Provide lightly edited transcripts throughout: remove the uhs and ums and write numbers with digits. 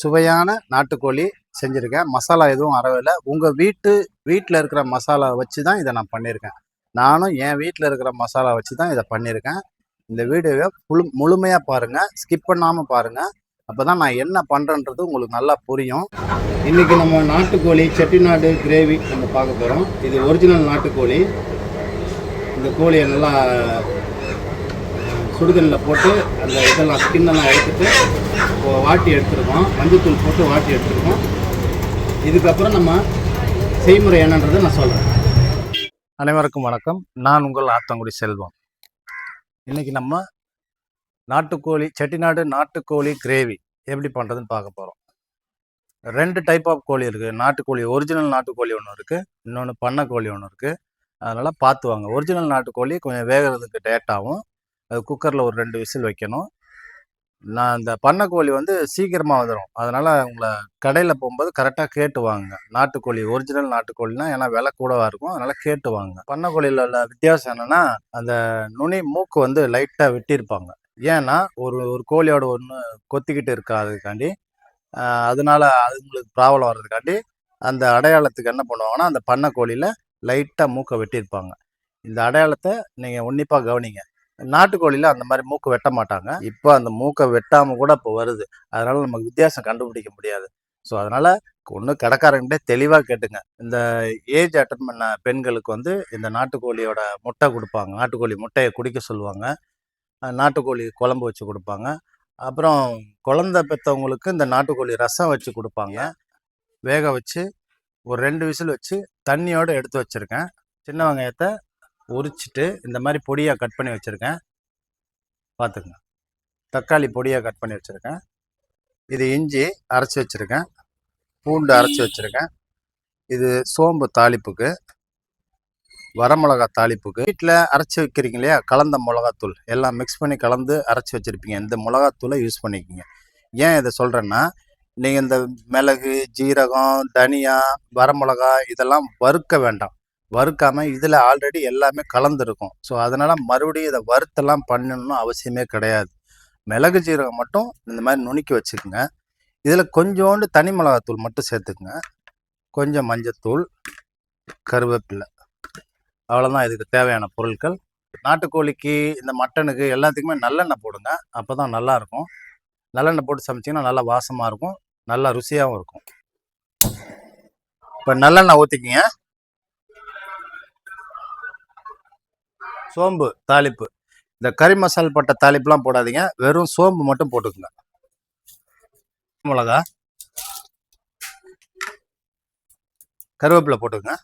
சுவையான நாட்டுக்கோழி செஞ்சுருக்கேன். மசாலா எதுவும் அறவில்லை. உங்கள் வீட்டில் இருக்கிற மசாலா வச்சு தான் இதை நான் பண்ணியிருக்கேன். நானும் என் வீட்டில் இருக்கிற மசாலா வச்சு தான் இதை பண்ணியிருக்கேன். இந்த வீடியோவை முழுமையாக பாருங்கள், ஸ்கிப் பண்ணாமல் பாருங்கள். அப்போ தான் நான் என்ன பண்ணுறேன்றது உங்களுக்கு நல்லா புரியும். இன்றைக்கி நம்ம நாட்டுக்கோழி செட்டிநாடு கிரேவி நம்ம பார்க்க போகிறோம். இது ஒரிஜினல் நாட்டுக்கோழி. இந்த கோழியை நல்லா சுடுதண்ணில் போட்டு அந்த இதெல்லாம் ஸ்கின்னெல்லாம் எடுத்துகிட்டு வாட்டி எடுத்துருக்கோம். மஞ்சத்தூள் போட்டு வாட்டி எடுத்துருக்கோம். இதுக்கப்புறம் நம்ம செய்முறை என்னன்றதை நான் சொல்கிறேன். அனைவருக்கும் வணக்கம். நான் உங்கள் ஆத்தங்குடி செல்வம். இன்றைக்கி நம்ம நாட்டுக்கோழி செட்டிநாடு நாட்டுக்கோழி கிரேவி எப்படி பண்ணுறதுன்னு பார்க்க போகிறோம். 2 டைப் ஆஃப் கோழி இருக்குது. நாட்டுக்கோழி ஒரிஜினல் நாட்டுக்கோழி ஒன்று இருக்குது, இன்னொன்று பண்ணைக்கோழி ஒன்று இருக்குது. அதனால் பார்த்து வாங்க. ஒரிஜினல் நாட்டுக்கோழி கொஞ்சம் வேகிறதுக்கு லேட்டாகும். அது குக்கரில் ஒரு 2 விசில் வைக்கணும். நான் இந்த பண்ணைக்கோழி சீக்கிரமாக வந்துடும். அதனால் உங்களை கடையில் போகும்போது கரெக்டாக கேட்டு வாங்க. நாட்டுக்கோழி ஒரிஜினல் நாட்டுக்கோழினா ஏன்னா விலை கூடவாக இருக்கும், அதனால் கேட்டு வாங்க. பண்ணைக்கோழியில் உள்ள வித்தியாசம் என்னென்னா, அந்த நுனி மூக்கு லைட்டாக வெட்டியிருப்பாங்க. ஏன்னா ஒரு ஒரு கோழியோட ஒன்று கொத்திக்கிட்டு இருக்காதுக்காண்டி, அதனால அதுங்களுக்கு ப்ராப்ளம் வர்றதுக்காண்டி அந்த அடையாளத்துக்கு என்ன பண்ணுவாங்கன்னா, அந்த பண்ணைக்கோழியில் லைட்டாக மூக்கை வெட்டியிருப்பாங்க. இந்த அடையாளத்தை நீங்கள் உன்னிப்பாக கவனிங்க. நாட்டுக்கோழியில் அந்த மாதிரி மூக்கு வெட்ட மாட்டாங்க. இப்போ அந்த மூக்கை வெட்டாமல் கூட இப்போ வருது. அதனால் நமக்கு வித்தியாசம் கண்டுபிடிக்க முடியாது. ஸோ அதனால் ஒன்று கடைக்காரங்கிட்டே தெளிவாக கேட்டுங்க. இந்த ஏஜ் அட்டன் பண்ண பெண்களுக்கு இந்த நாட்டுக்கோழியோட முட்டை கொடுப்பாங்க. நாட்டுக்கோழி முட்டையை குடிக்க சொல்லுவாங்க. நாட்டுக்கோழி குழம்பு வச்சு கொடுப்பாங்க. அப்புறம் குழந்தை பெற்றவங்களுக்கு இந்த நாட்டுக்கோழி ரசம் வச்சு கொடுப்பாங்க. வேக வச்சு ஒரு 2 விசில் வச்சு தண்ணியோடு எடுத்து வச்சுருக்கேன். சின்ன வெங்காயத்தை உரிச்சிட்டு இந்த மாதிரி பொடியாக கட் பண்ணி வச்சுருக்கேன். பார்த்துக்குங்க. தக்காளி பொடியாக கட் பண்ணி வச்சுருக்கேன். இது இஞ்சி அரைச்சி வச்சுருக்கேன். பூண்டு அரைச்சி வச்சுருக்கேன். இது சோம்பு தாளிப்புக்கு, வரமிளகா தாளிப்புக்கு. வீட்டில் அரைச்சி வைக்கிறீங்க இல்லையா, கலந்த மிளகாத்தூள் எல்லாம் மிக்ஸ் பண்ணி கலந்து அரைச்சி வச்சுருப்பீங்க. இந்த மிளகாத்தூளை யூஸ் பண்ணிக்கோங்க. ஏன் இதை சொல்கிறேன்னா, நீங்கள் இந்த மிளகு, ஜீரகம், தனியா, வரமிளகா இதெல்லாம் வறுக்க வேண்டாம். வறுக்காமல் இதில் ஆல்ரெடி எல்லாமே கலந்துருக்கும். ஸோ அதனால் மறுபடியும் இதை வறுத்தெல்லாம் பண்ணணும்னு அவசியமே கிடையாது. மிளகு ஜீரகம் மட்டும் இந்த மாதிரி நுணுக்கி வச்சுக்கோங்க. இதில் கொஞ்சோண்டு தனி மிளகாத்தூள் மட்டும் சேர்த்துக்குங்க. கொஞ்சம் மஞ்சத்தூள், கருவேப்பிலை, அவ்வளோதான் இதுக்கு தேவையான பொருட்கள். நாட்டுக்கோழிக்கு இந்த மட்டனுக்கு எல்லாத்துக்குமே நல்லெண்ணெய் போடுங்க. அப்போ தான் நல்லாயிருக்கும். நல்லெண்ணெய் போட்டு சமைச்சிங்கன்னா நல்லா வாசமாக இருக்கும், நல்லா ருசியாகவும் இருக்கும். இப்போ நல்லெண்ணெய் ஊற்றிக்கிங்க. சோம்பு தாளிப்பு. இந்த கறி மசால் பட்ட தாளிப்புலாம் போடாதீங்க, வெறும் சோம்பு மட்டும் போட்டுக்குங்க. மிளகா, கருவேப்பிலை போட்டுக்குங்க.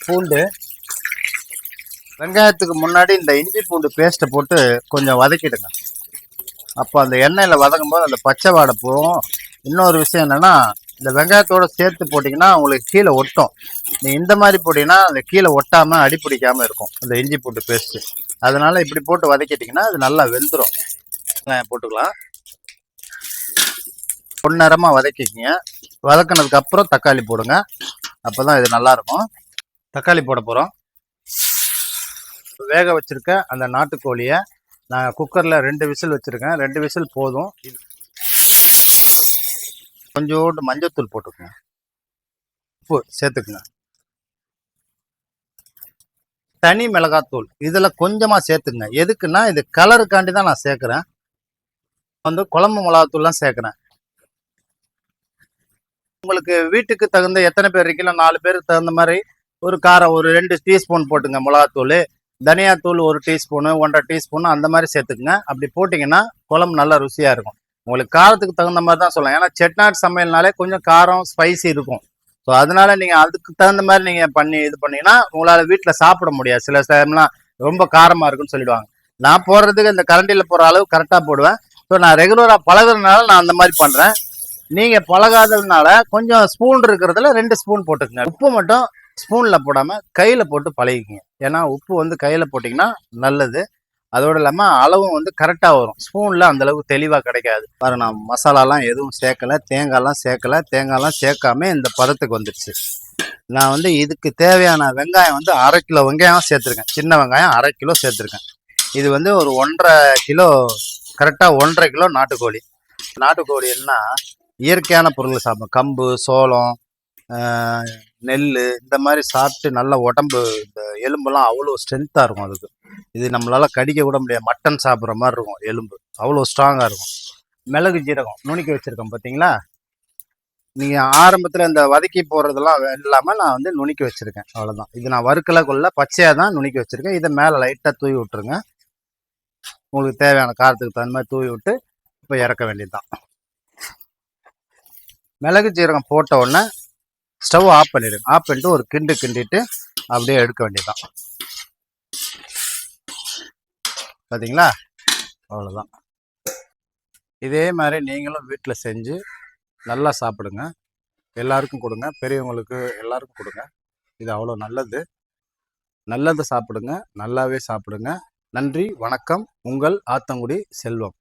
பூண்டு, வெங்காயத்துக்கு முன்னாடி இந்த இஞ்சி பூண்டு பேஸ்ட்டை போட்டு கொஞ்சம் வதக்கிடுங்க. அப்போ அந்த எண்ணெயில் வதக்கும் போது அந்த பச்சை வாடை போகும். இன்னொரு விஷயம் என்னென்னா, இந்த வெங்காயத்தோடு சேர்த்து போட்டிங்கன்னா உங்களுக்கு கீழே ஒட்டும். நீங்கள் இந்த மாதிரி போட்டிங்கன்னா அந்த கீழே ஒட்டாமல் அடி பிடிக்காமல் இருக்கும் இந்த இஞ்சி பூண்டு பேஸ்ட்டு. அதனால் இப்படி போட்டு வதக்கிட்டிங்கன்னா அது நல்லா வெந்துடும். வெங்காயம் போட்டுக்கலாம். பொன்னிறமாக வதக்கிக்கிங்க. வதக்கினதுக்கப்புறம் தக்காளி போடுங்க. அப்போ தான் இது நல்லாயிருக்கும். தக்காளி போட போகிறோம். வேக வச்சுருக்க அந்த நாட்டுக்கோழியை நான் குக்கரில் 2 விசில் வச்சுருக்கேன். 2 விசில் போதும். கொஞ்சோண்டு மஞ்சத்தூள் போட்டுக்குங்க. உப்பு சேர்த்துக்குங்க. தனி மிளகாத்தூள் இதில் கொஞ்சமாக சேர்த்துக்குங்க. எதுக்குன்னா இது கலருக்காண்டி தான் நான் சேர்க்குறேன். குழம்பு மிளகாத்தூள்லாம் சேர்க்குறேன். உங்களுக்கு வீட்டுக்கு தகுந்த எத்தனை பேர் இருக்கீங்களோ 4 பேருக்கு தகுந்த மாதிரி ஒரு காரம் ஒரு 2 டீஸ்பூன் போட்டுங்க மிளகாத்தூள். தனியாத்தூள் 1 டீஸ்பூனு, 1.5 டீஸ்பூனு அந்த மாதிரி சேர்த்துக்குங்க. அப்படி போட்டிங்கன்னா குழம்பு நல்லா ருசியாக இருக்கும். உங்களுக்கு காரத்துக்கு தகுந்த மாதிரி தான் சொல்லலாம். ஏன்னா செட்டிநாடு சமையல்னாலே கொஞ்சம் காரம் ஸ்பைசி இருக்கும். ஸோ அதனால நீங்கள் அதுக்கு தகுந்த மாதிரி நீங்கள் இது பண்ணிங்கன்னா உங்களால் வீட்டில் சாப்பிட முடியாது. சில டைம்லாம் ரொம்ப காரமாக இருக்குன்னு சொல்லிடுவாங்க. நான் போடுறதுக்கு இந்த கரண்டியில் போடுற அளவு கரெக்டாக போடுவேன். ஸோ நான் ரெகுலராக பழகுறதுனால நான் அந்த மாதிரி பண்ணுறேன். நீங்கள் பழகாததுனால கொஞ்சம் ஸ்பூன் இருக்கிறதுல 2 ஸ்பூன் போட்டுக்கங்க. உப்பு மட்டும் ஸ்பூனில் போடாமல் கையில் போட்டு பழகிக்கிங்க. ஏன்னா உப்பு கையில் போட்டிங்கன்னா நல்லது. அதோடு இல்லாமல் அளவும் கரெக்டாக வரும். ஸ்பூனில் அந்தளவுக்கு தெளிவாக கிடைக்காது. பாருங்க, நான் மசாலாலாம் எதுவும் சேர்க்கலை, தேங்காய்லாம் சேர்க்கலை. தேங்காய்லாம் சேர்க்காம இந்த பதத்துக்கு வந்துடுச்சு. நான் இதுக்கு தேவையான வெங்காயம் 1/2 கிலோ வெங்காயம் சேர்த்துருக்கேன். சின்ன வெங்காயம் 1/2 கிலோ சேர்த்துருக்கேன். இது ஒரு 1.5 கிலோ, கரெக்டாக 1.5 கிலோ நாட்டுக்கோழி. நாட்டுக்கோழி என்ன இயற்கையான பொருள் சாப்பிடும். கம்பு, சோளம், நெல் இந்த மாதிரி சாப்பிட்டு நல்ல உடம்பு, இந்த எலும்பெல்லாம் அவ்வளோ ஸ்ட்ரென்த்தாக இருக்கும் அதுக்கு. இது நம்மளால் கடிக்க கூட முடியாது. மட்டன் சாப்பிட்ற மாதிரி இருக்கும் எலும்பு, அவ்வளோ ஸ்ட்ராங்காக இருக்கும். மிளகு ஜீரகம் நுணுக்கி வச்சுருக்கோம் பார்த்தீங்களா. நீங்கள் ஆரம்பத்தில் இந்த வதக்கி போடுறதெல்லாம் இல்லாமல் நான் வந்து நுணுக்கி வச்சுருக்கேன், அவ்வளோதான். இது நான் வறுக்கல கொள்ள பச்சையாக தான் நுணுக்கி வச்சுருக்கேன். இதை மேலே லைட்டாக தூவி விட்டுருங்க. உங்களுக்கு தேவையான காரத்துக்கு தகுந்த மாதிரி தூவி விட்டு இப்போ இறக்க வேண்டியது தான். மிளகு ஜீரகம் போட்ட உடனே ஸ்டவ் ஆஃப் பண்ணிடுங்க. ஆஃப் பண்ணிட்டு ஒரு கிண்டிட்டு அப்படியே எடுக்க வேண்டியதுதான். பார்த்தீங்களா, அவ்வளோதான். இதே மாதிரி நீங்களும் வீட்டில் செஞ்சு நல்லா சாப்பிடுங்க. எல்லாருக்கும் கொடுங்க, பெரியவங்களுக்கு எல்லாருக்கும் கொடுங்க. இது அவ்வளோ நல்லது. நல்லது சாப்பிடுங்க, நல்லாவே சாப்பிடுங்க. நன்றி, வணக்கம். உங்கள் ஆத்தங்குடி செல்வம்.